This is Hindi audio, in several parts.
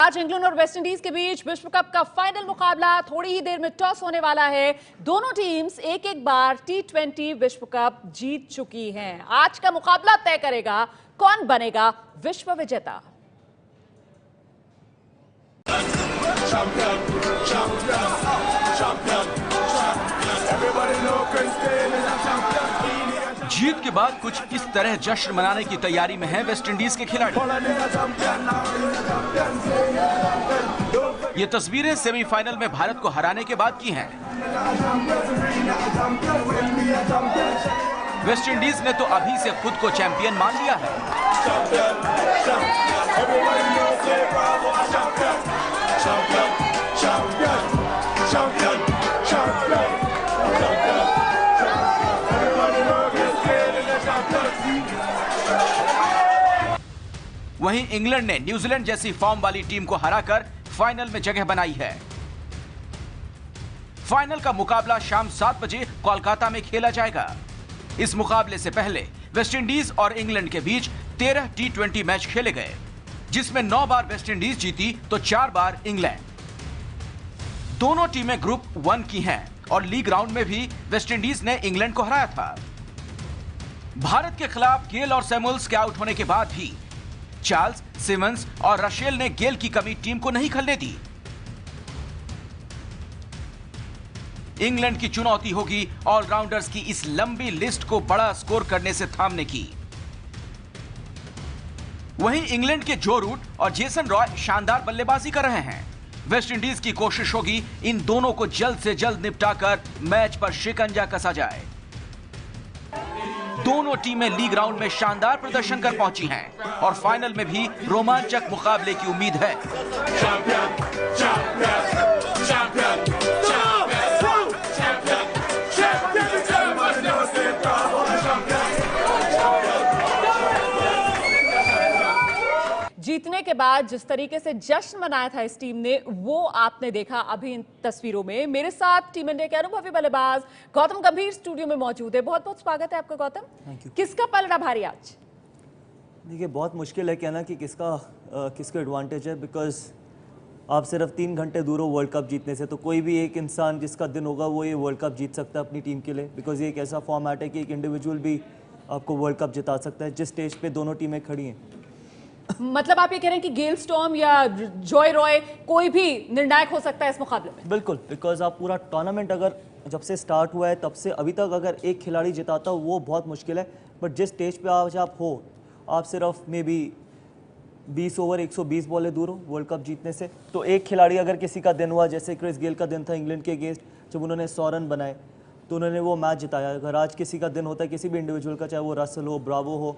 आज इंग्लैंड और वेस्टइंडीज के बीच विश्व कप का फाइनल मुकाबला थोड़ी ही देर में टॉस होने वाला है। दोनों टीम्स एक एक बार T20 विश्व कप जीत चुकी हैं। आज का मुकाबला तय करेगा कौन बनेगा विश्व विजेता। जीत के बाद कुछ इस तरह जश्न मनाने की तैयारी में है वेस्टइंडीज के खिलाड़ी। ये तस्वीरें सेमीफाइनल में भारत को हराने के बाद की हैं। वेस्टइंडीज ने तो अभी से खुद को चैंपियन मान लिया है। वहीं इंग्लैंड ने न्यूजीलैंड जैसी फॉर्म वाली टीम को हराकर फाइनल में जगह बनाई है। फाइनल का मुकाबला शाम 7 बजे कोलकाता में खेला जाएगा। इस मुकाबले से पहले वेस्टइंडीज और इंग्लैंड के बीच 13 T20 मैच खेले गए, जिसमें 9 बार वेस्टइंडीज जीती तो 4 बार इंग्लैंड। दोनों टीमें ग्रुप 1 की हैं और लीग राउंड में भी वेस्टइंडीज ने इंग्लैंड को हराया था। भारत के खिलाफ गेल और सैमुअल्स के आउट होने के बाद भी चार्ल्स, सिमंस और रशेल ने गेल की कमी टीम को नहीं खलने दी। इंग्लैंड की चुनौती होगी ऑलराउंडर्स की इस लंबी लिस्ट को बड़ा स्कोर करने से थामने की। वहीं इंग्लैंड के जो रूट और जेसन रॉय शानदार बल्लेबाजी कर रहे हैं। वेस्टइंडीज की कोशिश होगी इन दोनों को जल्द से जल्द निपटाकर मैच पर शिकंजा कसा जाए। दोनों टीमें लीग राउंड में शानदार प्रदर्शन कर पहुंची हैं और फाइनल में भी रोमांचक मुकाबले की उम्मीद है। जीतने के बाद जिस तरीके से जश्न मनाया था इस टीम ने, वो आपने देखा अभी इन तस्वीरों में। मेरे साथ टीम इंडिया के अनुभवी बल्लेबाज गौतम गंभीर स्टूडियो में मौजूद है। बहुत बहुत स्वागत है आपका गौतम। किसका पलड़ा भारी आज? देखिए, बहुत मुश्किल है कहना कि किसका एडवांटेज है, बिकॉज आप सिर्फ 3 घंटे दूर हो वर्ल्ड कप जीतने से। तो कोई भी एक इंसान जिसका दिन होगा वो ये वर्ल्ड कप जीत सकता है अपनी टीम के लिए, बिकॉज ये एक ऐसा फॉर्मेट है कि एक इंडिविजुअल भी आपको वर्ल्ड कप जिता सकता है जिस स्टेज पे दोनों टीमें खड़ी हैं। मतलब आप ये कह रहे हैं कि गेल स्टॉर्म या जॉय रॉय कोई भी निर्णायक हो सकता है इस मुकाबले में? बिल्कुल, बिकॉज आप पूरा टूर्नामेंट अगर जब से स्टार्ट हुआ है तब से अभी तक अगर एक खिलाड़ी जिताता हो वो बहुत मुश्किल है। बट जिस स्टेज पे आज आप हो, आप सिर्फ मे बी 20 ओवर 120 बॉलें दूर हो वर्ल्ड कप जीतने से। तो एक खिलाड़ी अगर किसी का दिन हुआ, जैसे क्रिस गेल का दिन था इंग्लैंड के अगेंस्ट, जब उन्होंने 100 रन बनाए तो उन्होंने वो मैच जिताया। अगर आज किसी का दिन होता है किसी भी इंडिविजुअल का, चाहे वो रसल हो, ब्रावो हो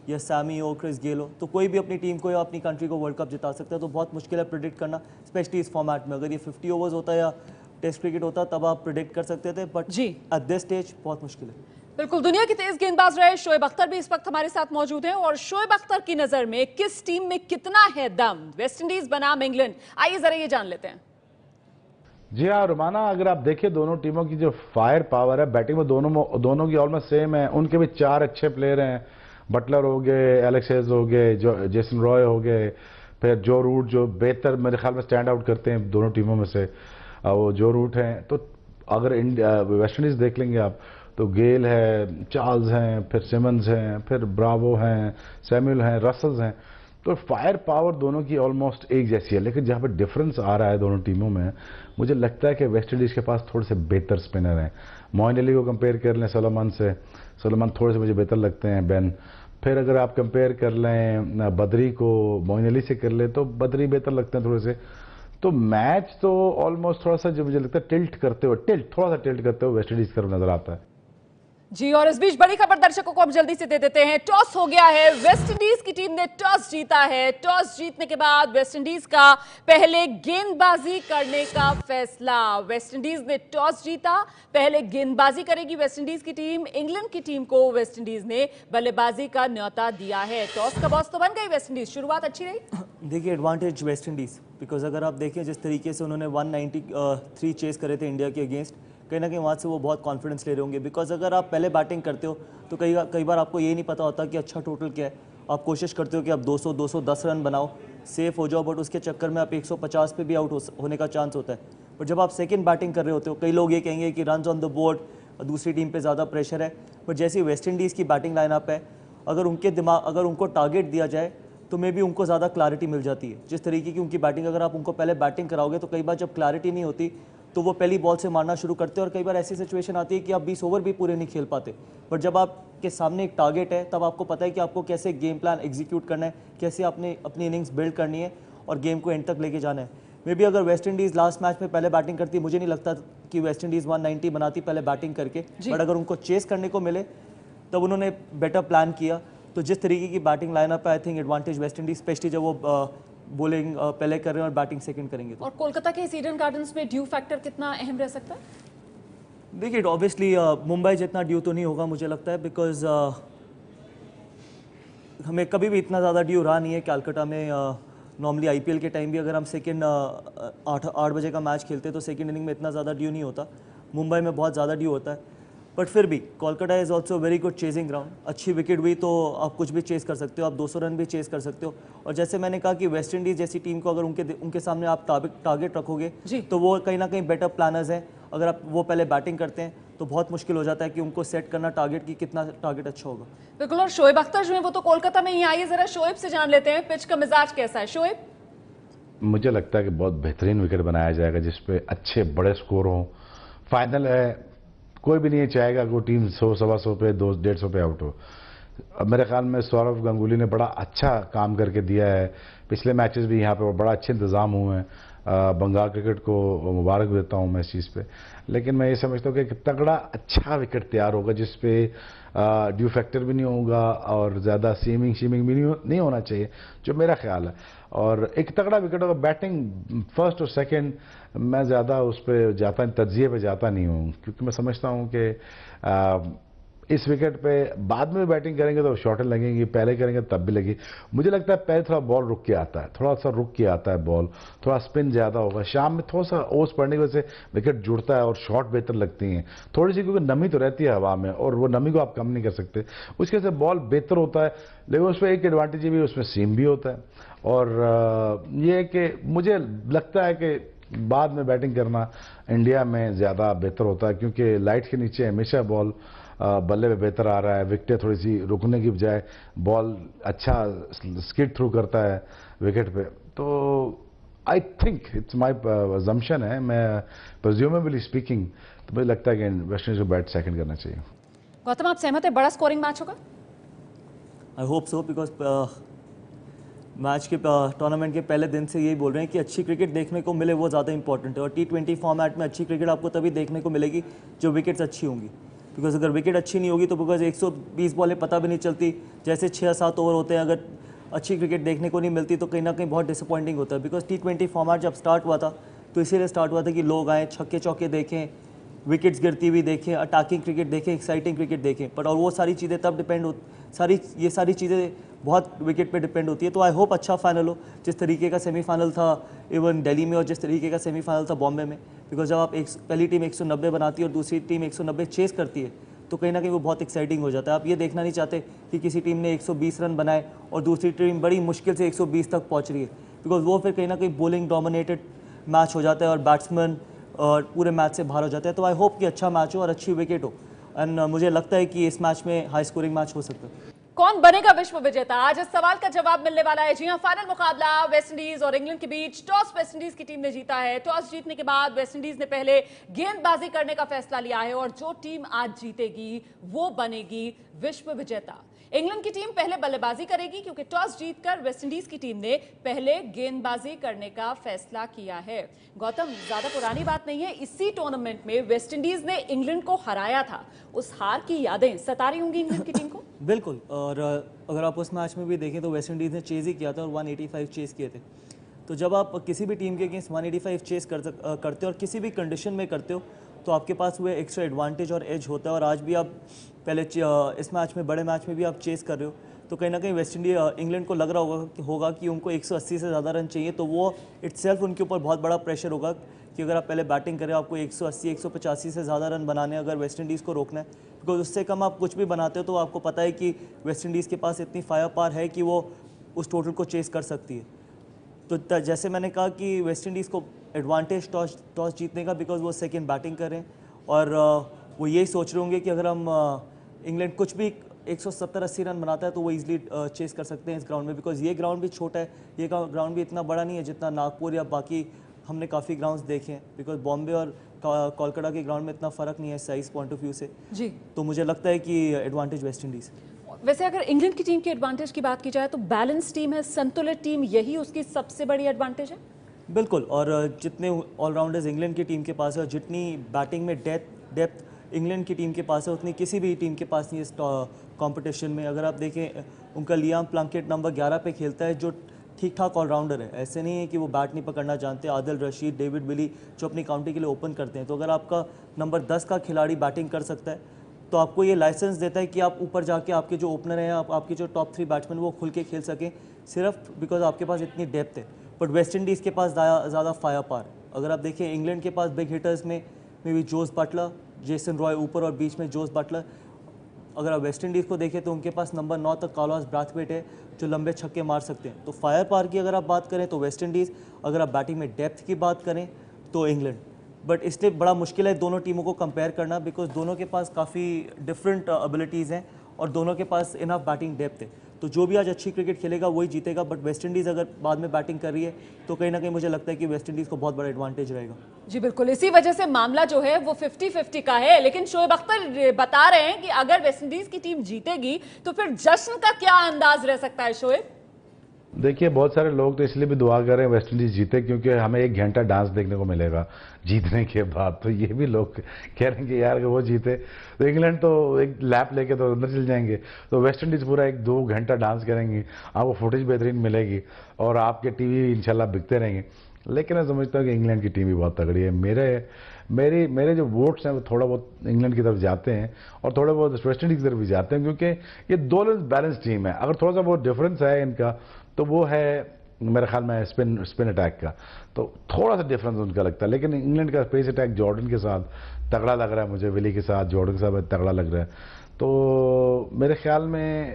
या सैमी हो, क्रिस गेल हो, तो कोई भी अपनी टीम को या अपनी कंट्री को वर्ल्ड कप जिता सकता है। तो बहुत मुश्किल है प्रिडिक्ट करना, स्पेशली इस फॉर्मेट में। अगर ये 50 ओवर्स होता है या टेस्ट क्रिकेट होता तब आप प्रिडिक्ट कर सकते थे, बट जी एट दिस स्टेज बहुत मुश्किल है। बिल्कुल, दुनिया की तेज गेंदबाज रहे शोएब अख्तर भी इस वक्त हमारे साथ मौजूद हैं। और शोएब अख्तर की नजर में किस टीम में कितना है दम, वेस्टइंडीज बनाम इंग्लैंड? आइए जरा ये जान लेते हैं। जी हाँ रुमाना, अगर आप देखिए दोनों टीमों की जो फायर पावर है बैटिंग में दोनों की ऑलमोस्ट सेम है। उनके भी 4 अच्छे प्लेयर हैं, बटलर हो गए, एलेक्स हेज हो गए, जेसन रॉय हो गए, फिर जो रूट जो बेहतर मेरे ख्याल में स्टैंड आउट करते हैं दोनों टीमों में से, वो जो रूट हैं। तो अगर वेस्टइंडीज देख लेंगे आप तो गेल है, चार्ल्स हैं, फिर सिमंस हैं, फिर ब्रावो हैं, सैमुअल हैं, रसल्स हैं। तो फायर पावर दोनों की ऑलमोस्ट एक जैसी है, लेकिन जहाँ पर डिफरेंस आ रहा है दोनों टीमों में, मुझे लगता है कि वेस्टइंडीज के पास थोड़े से बेहतर स्पिनर हैं। मोइन अली को कंपेयर कर लें सोलोमन से, सोलोमन थोड़े से मुझे बेहतर लगते हैं बेन। फिर अगर आप कंपेयर कर लें बदरी को मोइन अली से कर लें तो बदरी बेहतर लगते हैं थोड़े से। तो मैच तो ऑलमोस्ट थोड़ा सा जो मुझे लगता है थोड़ा सा टिल्ट करते हुए वेस्टइंडीज की तरफ नजर आता है। जी, और इस बीच बड़ी खबर दर्शकों को हम जल्दी से दे देते हैं। टॉस हो गया है, वेस्टइंडीज की टीम ने टॉस जीता है। टॉस जीतने के बाद वेस्टइंडीज का पहले गेंदबाजी करने का फैसला। वेस्टइंडीज ने टॉस जीता, पहले गेंदबाजी करेगी वेस्टइंडीज की टीम। इंग्लैंड की टीम को वेस्टइंडीज ने बल्लेबाजी का न्योता दिया है। टॉस का बॉस तो बन गई वेस्टइंडीज। शुरुआत अच्छी रही। देखिए, एडवांटेज वेस्टइंडीज, बिकॉज अगर आप देखें जिस तरीके से उन्होंने 193 चेस करे थे इंडिया के अगेंस्ट, कहीं ना कहीं वहाँ से वो बहुत कॉन्फिडेंस ले रहे होंगे। बिकॉज अगर आप पहले बैटिंग करते हो तो कई बार आपको ये नहीं पता होता कि अच्छा टोटल क्या है। आप कोशिश करते हो कि आप 200-210 रन बनाओ, सेफ हो जाओ, बट उसके चक्कर में आप 150 पे भी आउट होने का चांस होता है। बट जब आप सेकंड बैटिंग कर रहे होते हो, कई लोग ये कहेंगे कि रन्स ऑन द बोर्ड, दूसरी टीम पे ज़्यादा प्रेशर है, बट जैसी वेस्ट इंडीज़ की बैटिंग लाइनअप है, अगर उनको टारगेट दिया जाए तो मे भी उनको ज़्यादा क्लैरिटी मिल जाती है। जिस तरीके की उनकी बैटिंग, अगर आप उनको पहले बैटिंग कराओगे तो कई बार जब क्लैरिटी नहीं होती तो वो पहली बॉल से मारना शुरू करते हैं, और कई बार ऐसी सिचुएशन आती है कि आप 20 ओवर भी पूरे नहीं खेल पाते। बट जब आपके सामने एक टारगेट है, तब आपको पता है कि आपको कैसे गेम प्लान एग्जीक्यूट करना है, कैसे आपने अपनी इनिंग्स बिल्ड करनी है और गेम को एंड तक लेके जाना है। मे बी अगर वेस्ट इंडीज़ लास्ट मैच में पहले बैटिंग करती, मुझे नहीं लगता कि वेस्ट इंडीज़ 190 बनाती पहले बैटिंग करके, बट अगर उनको चेस करने को मिले तब उन्होंने बेटर प्लान किया। तो जिस तरीके की बैटिंग लाइनअप है, I think advantage West Indies, specially जब वो बॉलिंग पहले कर रहे हैं और बैटिंग सेकंड करेंगे। और कोलकाता के इस ईडन गार्डन्स में ड्यू फैक्टर कितना अहम रह सकता है? देखिए, ऑब्वियसली मुंबई जितना ड्यू तो नहीं होगा मुझे लगता है, बिकॉज हमें कभी भी इतना ज़्यादा ड्यू रहा नहीं है कैलकाटा में। नॉर्मली आईपीएल के टाइम भी अगर हम सेकंड 8 बजे का मैच खेलते हैं तो सेकंड इनिंग में इतना ज़्यादा ड्यू नहीं होता। मुंबई में बहुत ज़्यादा ड्यू होता है, बट फिर भी Kolkata is also very good chasing ground. अच्छी विकेट हुई तो आप कुछ भी चेस कर सकते हो, आप 200 रन भी चेस कर सकते हो। और जैसे मैंने कहा कि वेस्ट इंडीज़ जैसी टीम को अगर उनके सामने आप टारगेट रखोगे तो वो कहीं ना कहीं बेटर प्लानर्स हैं। अगर आप वो पहले बैटिंग करते हैं तो बहुत मुश्किल हो जाता है कि उनको सेट करना टारगेट की कितना टारगेट अच्छा होगा। बिल्कुल। और शोएब अख्तर जो है वो तो कोलकाता में ही आई है, जरा शोएब से जान लेते हैं पिच का मिजाज कैसा है। शोएब, मुझे लगता है कि बहुत बेहतरीन विकेट बनाया जाएगा जिसपे अच्छे बड़े स्कोर हों। फाइनल है, कोई भी नहीं चाहेगा कि टीम 100 सवा 100 पे 200-150 पे आउट हो। अब मेरे ख्याल में सौरव गांगुली ने बड़ा अच्छा काम करके दिया है। पिछले मैचेस भी यहाँ पे बड़ा अच्छे इंतजाम हुए हैं। बंगाल क्रिकेट को मुबारक देता हूँ मैं इस चीज़ पे। लेकिन मैं ये समझता हूँ कि तगड़ा अच्छा विकेट तैयार होगा जिसपे ड्यू फैक्टर भी नहीं होगा और ज़्यादा सीमिंग भी नहीं होना चाहिए, जो मेरा ख्याल है। और एक तगड़ा विकेट होगा। बैटिंग फर्स्ट और सेकंड मैं ज़्यादा उस पर जाता, तजिए पे जाता नहीं हूँ, क्योंकि मैं समझता हूँ कि इस विकेट पे बाद में बैटिंग करेंगे तो शॉर्टें लगेंगी, पहले करेंगे तब भी लगी। मुझे लगता है पहले थोड़ा बॉल रुक के आता है, थोड़ा सा रुक के आता है बॉल, थोड़ा स्पिन ज़्यादा होगा। शाम में थोड़ा सा ओस पड़ने की वजह से विकेट जुड़ता है और शॉट बेहतर लगती हैं थोड़ी सी, क्योंकि नमी तो रहती है हवा में और वो नमी को आप कम नहीं कर सकते। उसके से बॉल बेहतर होता है। लेकिन उस पर एक एडवांटेज भी, उसमें सीम भी होता है। और ये कि मुझे लगता है कि बाद में बैटिंग करना इंडिया में ज़्यादा बेहतर होता है, क्योंकि लाइट के नीचे हमेशा बॉल बल्ले पे बेहतर आ रहा है। विकेटें थोड़ी सी रुकने की बजाय बॉल अच्छा स्किड थ्रू करता है विकेट पे। तो I think it's my assumption है, मैं प्रेज्यूमेबली स्पीकिंग, तो मुझे लगता है कि वेस्ट इंडीज को बैट सेकंड करना चाहिए। गौतम, आप सहमत है बड़ा स्कोरिंग मैच होगा? I hope so, because match के टूर्नामेंट के पहले दिन से यही बोल रहे हैं कि अच्छी क्रिकेट देखने को मिले वो ज़्यादा इंपॉर्टेंट है। और T20 फॉर्मेट में अच्छी क्रिकेट आपको तभी देखने को मिलेगी जो विकेट्स अच्छी होंगी। बिकॉज अगर विकेट अच्छी नहीं होगी तो बिकॉज 120 बॉलें पता भी नहीं चलती, जैसे 6-7 ओवर होते हैं, अगर अच्छी क्रिकेट देखने को नहीं मिलती तो कहीं ना कहीं बहुत डिसअपॉइंटिंग होता है। बिकॉज T20 फॉर्मेट जब स्टार्ट हुआ था तो इसीलिए स्टार्ट हुआ था कि लोग आएँ, छक्के चौके देखें, विकेट्स गिरती हुई देखें, अटैकिंग क्रिकेट देखें, एक्साइटिंग क्रिकेट देखें। बट और वो सारी चीज़ें तब ये सारी चीज़ें बहुत विकेट पे डिपेंड होती है। तो आई होप अच्छा फाइनल हो, जिस तरीके का सेमीफाइनल था इवन दिल्ली में और जिस तरीके का सेमीफाइनल था बॉम्बे में। बिकॉज जब आप पहली टीम 190 बनाती है और दूसरी टीम 190 चेस करती है तो कहीं ना कहीं वो बहुत एक्साइटिंग हो जाता है। आप ये देखना नहीं चाहते कि किसी टीम ने 120 रन बनाए और दूसरी टीम बड़ी मुश्किल से 120 तक पहुंच रही है, बिकॉज वो फिर कहीं ना कहीं बॉलिंग डोमिनेटेड मैच हो जाता है और बैट्समैन और पूरे मैच से बाहर हो जाता है। तो आई होप कि अच्छा मैच हो और अच्छी विकेट हो, एंड मुझे लगता है कि इस मैच में हाई स्कोरिंग मैच हो सकता है। कौन बनेगा विश्व विजेता? आज इस सवाल का जवाब मिलने वाला है। जी हां, फाइनल मुकाबला वेस्ट इंडीज और इंग्लैंड के बीच। टॉस वेस्ट इंडीज की टीम ने जीता है। टॉस जीतने के बाद वेस्ट इंडीज ने पहले गेंदबाजी करने का फैसला लिया है और जो टीम आज जीतेगी वो बनेगी विश्व विजेता। इंग्लैंड की टीम पहले बल्लेबाजी करेगी क्योंकि टॉस जीतकर वेस्ट इंडीज की टीम ने पहले गेंदबाजी करने का फैसला किया है। गौतम, ज्यादा पुरानी बात नहीं है, इसी टूर्नामेंट में वेस्ट इंडीज ने इंग्लैंड को हराया था। उस हार की यादें सता रही होंगी इंग्लैंड की टीम को। बिल्कुल। और अगर आप उस मैच में भी देखें तो वेस्ट इंडीज़ ने चेज ही किया था और 185 चेस किए थे। तो जब आप किसी भी टीम के अगेंस्ट 185 चेस करते हो और किसी भी कंडीशन में करते हो तो आपके पास वो एक्स्ट्रा एडवांटेज और एज होता है। और आज भी आप पहले इस मैच में, बड़े मैच में भी आप चेस कर रहे हो तो कहीं ना कहीं वेस्ट इंडीज इंग्लैंड को लग रहा होगा कि उनको 180 से ज़्यादा रन चाहिए। तो वो इट्सेल्फ उनके ऊपर बहुत बड़ा प्रेशर होगा कि अगर आप पहले बैटिंग करें, आपको 180-185 से ज़्यादा रन बनाने अगर वेस्ट इंडीज़ को रोकना है, बिकॉज उससे कम आप कुछ भी बनाते हो तो आपको पता है कि वेस्ट इंडीज़ के पास इतनी फायर पावर है कि वो उस टोटल को चेस कर सकती है। तो जैसे मैंने कहा कि वेस्ट इंडीज़ को एडवांटेज टॉस जीतने का, बिकॉज वो सेकंड बैटिंग कर रहे हैं और वो यही सोच रहे होंगे कि अगर हम इंग्लैंड कुछ भी 170-80 रन बनाता है तो वो इजीली चेस कर सकते हैं इस ग्राउंड में, बिकॉज ये ग्राउंड भी छोटा है, ये ग्राउंड भी इतना बड़ा नहीं है जितना नागपुर या बाकी हमने काफ़ी ग्राउंड्स देखे हैं, बिकॉज बॉम्बे और कोलकाता के ग्राउंड में इतना फ़र्क नहीं है साइज पॉइंट ऑफ व्यू से। जी, तो मुझे लगता है कि एडवांटेज वेस्ट इंडीज़। वैसे अगर इंग्लैंड की टीम की एडवांटेज की बात की जाए तो बैलेंस टीम है, संतुलित टीम, यही उसकी सबसे बड़ी एडवांटेज है। बिल्कुल, और जितने ऑलराउंडर्स इंग्लैंड की टीम के पास है और जितनी बैटिंग में डेप्थ इंग्लैंड की टीम के पास है उतनी किसी भी टीम के पास नहीं है इस कंपटीशन में। अगर आप देखें उनका लियाम प्लंकेट नंबर 11 पे खेलता है जो ठीक ठाक ऑलराउंडर है, ऐसे नहीं है कि वो बैट नहीं पकड़ना जानते। आदिल रशीद, डेविड विली जो अपनी काउंटी के लिए ओपन करते हैं, तो अगर आपका नंबर 10 का खिलाड़ी बैटिंग कर सकता है तो आपको ये लाइसेंस देता है कि आप ऊपर जाके आपके जो ओपनर हैं, आपके जो टॉप 3 बैट्समैन वो खुल के खेल सकें, सिर्फ बिकॉज आपके पास इतनी डेप्थ है। बट वेस्ट इंडीज़ के पास ज़्यादा फायर पावर। अगर आप देखें इंग्लैंड के पास बिग हिटर्स में may be Jos Buttler, Jason Roy ऊपर और बीच में जोस बटलर। अगर आप वेस्ट इंडीज़ को देखें तो उनके पास नंबर 9 तक कार्लोस ब्राथवेट है जो लंबे छक्के मार सकते हैं। तो फायर पावर की अगर आप बात करें तो वेस्ट इंडीज़, अगर आप बैटिंग में डेप्थ की बात करें तो इंग्लैंड। बट इसलिए बड़ा मुश्किल है दोनों टीमों को कंपेयर करना, बिकॉज दोनों के पास काफ़ी डिफरेंट एबिलिटीज़ हैं और दोनों के पास इनफ बैटिंग डेप्थ है। तो जो भी आज अच्छी क्रिकेट खेलेगा वही जीतेगा। बट वेस्ट इंडीज़ अगर बाद में बैटिंग कर रही है तो कहीं ना कहीं मुझे लगता है कि वेस्ट इंडीज़ को बहुत बड़ा एडवांटेज रहेगा। जी बिल्कुल, इसी वजह से मामला जो है वो 50-50 का है। लेकिन शोएब अख्तर बता रहे हैं कि अगर वेस्टइंडीज की टीम जीतेगी तो फिर जश्न का क्या अंदाज रह सकता है। शोएब, देखिए, बहुत सारे लोग तो इसलिए भी दुआ कर रहे हैं वेस्ट इंडीज जीते क्योंकि हमें 1 घंटा डांस देखने को मिलेगा जीतने के बाद। तो ये भी लोग कह रहे हैं कि यार अगर वो जीते तो इंग्लैंड तो एक लैप लेके तो अंदर चल जाएंगे, तो वेस्ट इंडीज पूरा 1-2 घंटा डांस करेंगी, आपको फुटेज बेहतरीन मिलेगी और आपके टीवी इंशाल्लाह बिकते रहेंगे। लेकिन मैं समझता हूँ कि इंग्लैंड की टीम भी बहुत तगड़ी है। मेरे जो वोट्स हैं वो थोड़ा बहुत इंग्लैंड की तरफ जाते हैं और थोड़े बहुत वेस्ट इंडीज की तरफ भी जाते हैं क्योंकि ये दो बैलेंस टीम है। अगर थोड़ा सा बहुत डिफरेंस है इनका तो वो है मेरे ख्याल में स्पिन अटैक का, तो थोड़ा सा डिफरेंस उनका लगता है। लेकिन इंग्लैंड का पेस अटैक जॉर्डन के साथ तगड़ा लग रहा है मुझे, विली के साथ, जॉर्डन के साथ तगड़ा लग रहा है। तो मेरे ख्याल में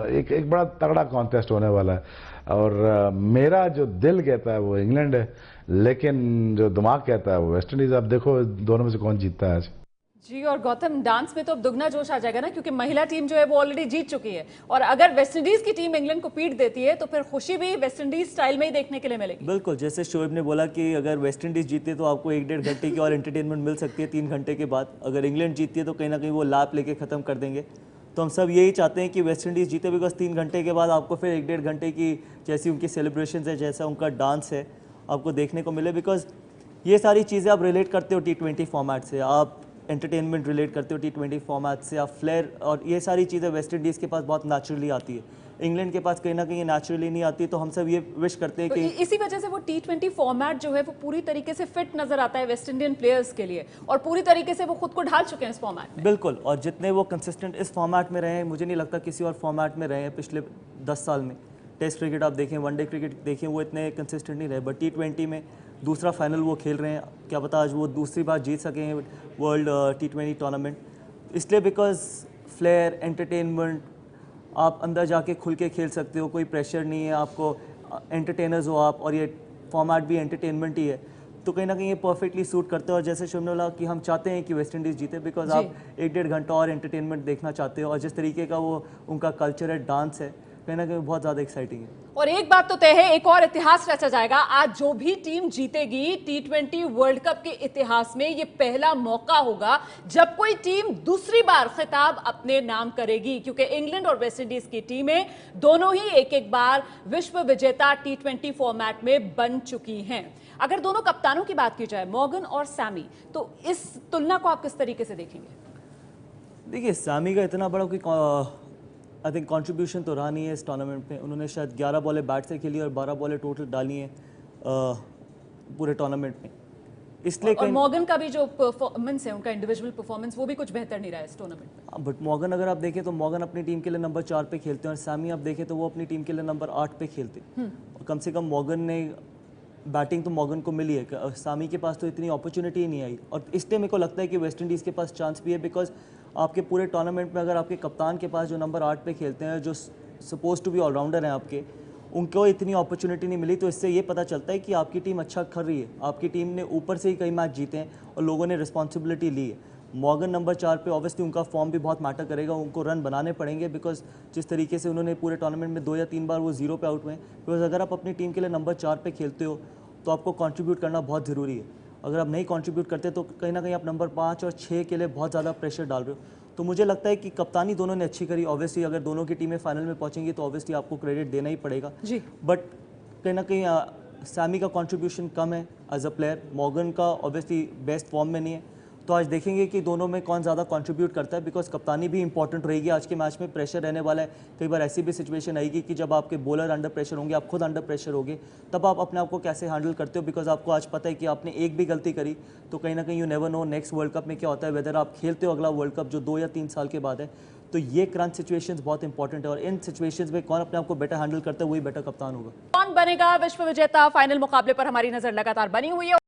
एक बड़ा तगड़ा कॉन्टेस्ट होने वाला है और मेरा जो दिल कहता है वो इंग्लैंड है, लेकिन जो दिमाग कहता है वो वेस्ट इंडीज। आप देखो दोनों में से कौन जीतता है आज। जी, और गौतम, डांस में तो अब दुगना जोश आ जाएगा ना, क्योंकि महिला टीम जो है वो ऑलरेडी जीत चुकी है और अगर वेस्टइंडीज की टीम इंग्लैंड को पीट देती है तो फिर खुशी भी वेस्टइंडीज स्टाइल में ही देखने के लिए मिलेगी। बिल्कुल, जैसे शोएब ने बोला कि अगर वेस्ट इंडीज़ जीते तो आपको 1-1.5 घंटे की और एंटरटेनमेंट मिल सकती है 3 घंटे के बाद। अगर इंग्लैंड जीतती है तो कहीं ना कहीं वो लाप लेके ख़त्म कर देंगे। तो हम सब यही चाहते हैं कि वेस्ट इंडीज़ जीते, बिकॉज 3 घंटे के बाद आपको फिर 1-1.5 घंटे की जैसी उनकी सेलिब्रेशन है, जैसा उनका डांस है, आपको देखने को मिले। बिकॉज ये सारी चीज़ें आप रिलेट करते हो T20 फॉर्मेट से, आप एंटरटेनमेंट रिलेट करते हो T20 फॉर्मेट से, आप फ्लेयर, और ये सारी चीज़ें वेस्ट इंडीज़ के पास बहुत नेचुरली आती है, इंग्लैंड के पास कहीं ना कहीं नेचुरली नहीं आती। तो हम सब ये विश करते हैं तो कि इसी वजह से वो T20 फॉर्मेट जो है वो पूरी तरीके से फिट नजर आता है वेस्ट इंडियन प्लेयर्स के लिए और पूरी तरीके से वो खुद को ढाल चुके हैं इस फॉर्मेट में। बिल्कुल, और जितने वो कंसिस्टेंट इस फॉर्मेट में रहे हैं, मुझे नहीं लगता किसी और फॉर्मेट में रहे हैं पिछले 10 साल में। टेस्ट क्रिकेट आप देखें, वनडे क्रिकेट देखें, वो इतने कंसिस्टेंट नहीं रहे। बट T20 में दूसरा फाइनल वो खेल रहे हैं, क्या पता आज वो दूसरी बार जीत सकें वर्ल्ड T20 टूर्नामेंट। इसलिए बिकॉज फ्लेयर, एंटरटेनमेंट, आप अंदर जाके खुल के खेल सकते हो, कोई प्रेशर नहीं है आपको, एंटरटेनर्स हो आप, और ये फॉर्मेट भी एंटरटेनमेंट ही है। तो कहीं ना कहीं ये परफेक्टली सूट करते हैं। और जैसे शुभ ने बोला कि हम चाहते हैं कि वेस्ट इंडीज़ जीते, बिकॉज आप 1-1.5 घंटा और एंटरटेनमेंट देखना चाहते हो, और जिस तरीके का वो उनका कल्चर है, डांस है, कहीं ना कहीं बहुत ज़्यादा एक्साइटिंग है। और एक बात तो तय है, एक और इतिहास रचा जाएगा आज। जो भी टीम जीतेगी T20 वर्ल्ड कप के इतिहास में ये पहला मौका होगा जब कोई टीम दूसरी बार खिताब अपने नाम करेगी, क्योंकि इंग्लैंड और वेस्ट इंडीज की टीमें दोनों ही एक बार विश्व विजेता T20 फॉर्मेट में बन चुकी हैं। अगर दोनों कप्तानों की बात की जाए, मॉर्गन और सैमी, तो इस तुलना को आप किस तरीके से देखेंगे? देखिए, सैमी का इतना बड़ा कोई आई थिंक कंट्रीब्यूशन तो रहा नहीं है इस टूर्नामेंट में। उन्होंने शायद 11 बॉलें बैट से खेली और 12 बॉलें टोटल डाली हैं पूरे टूर्नामेंट में। इसलिए और मॉर्गन का भी जो परफॉर्मेंस है, उनका इंडिविजुअल परफॉर्मेंस, वो भी कुछ बेहतर नहीं रहा है इस टूर्नामेंट में। बट मॉर्गन अगर आप देखें तो मॉर्गन अपनी टीम के लिए नंबर 4 पे खेलते हैं, और सैमी आप देखें तो वो अपनी टीम के लिए नंबर 8 पे खेलते हैं। और कम से कम मॉर्गन ने बैटिंग तो मॉर्गन को मिली है, सैमी के पास तो इतनी अपॉर्चुनिटी ही नहीं आई। और इसलिए मेरे को लगता है कि वेस्ट इंडीज़ के पास चांस भी है, बिकॉज आपके पूरे टूर्नामेंट में अगर आपके कप्तान के पास जो नंबर 8 पे खेलते हैं, जो सपोज टू बी ऑलराउंडर हैं आपके, उनको इतनी अपॉर्चुनिटी नहीं मिली। तो इससे ये पता चलता है कि आपकी टीम अच्छा कर रही है, आपकी टीम ने ऊपर से ही कई मैच जीते हैं और लोगों ने रिस्पॉन्सिबिलिटी ली है। मॉर्गन नंबर 4 पे ऑब्वियसली उनका फॉर्म भी बहुत मैटर करेगा, उनको रन बनाने पड़ेंगे बिकॉज जिस तरीके से उन्होंने पूरे टूर्नामेंट में 2 या 3 बार वो 0 पे आउट हुए हैं। बिकॉज अगर आप अपनी टीम के लिए नंबर 4 पे खेलते हो तो आपको कंट्रीब्यूट करना बहुत ज़रूरी है। अगर आप नहीं कंट्रीब्यूट करते तो कहीं ना कहीं आप नंबर 5 और 6 के लिए बहुत ज़्यादा प्रेशर डाल रहे हो। तो मुझे लगता है कि कप्तानी दोनों ने अच्छी करी। ऑब्वियसली अगर दोनों की टीमें फाइनल में पहुंचेंगी तो ऑब्वियसली आपको क्रेडिट देना ही पड़ेगा जी। बट कहीं ना कहीं सैमी का कंट्रीब्यूशन कम है एज अ प्लेयर। मॉर्गन का ऑब्वियसली बेस्ट फॉर्म में नहीं है। तो आज देखेंगे कि दोनों में कौन ज़्यादा कंट्रीब्यूट करता है बिकॉज कप्तानी भी इंपॉर्टेंट रहेगी। आज के मैच में प्रेशर रहने वाला है। कई बार ऐसी भी सिचुएशन आएगी कि जब आपके बॉलर अंडर प्रेशर होंगे, आप खुद अंडर प्रेशर होगे, तब आप अपने आप को कैसे हैंडल करते हो। बिकॉज आपको आज पता है कि आपने एक भी गलती करी तो कहीं ना कहीं you never know next world cup में क्या होता है, वेदर आप खेलते हो अगला वर्ल्ड कप जो 2 या 3 साल के बाद है। तो ये क्रंच सिचुएशंस बहुत इंपॉर्टेंट है और इन सिचुएशंस में कौन अपने आप को बेटर हैंडल करता है वही बेटर कप्तान होगा। कौन बनेगा विश्व विजेता, फाइनल मुकाबले पर हमारी नजर लगातार बनी हुई है।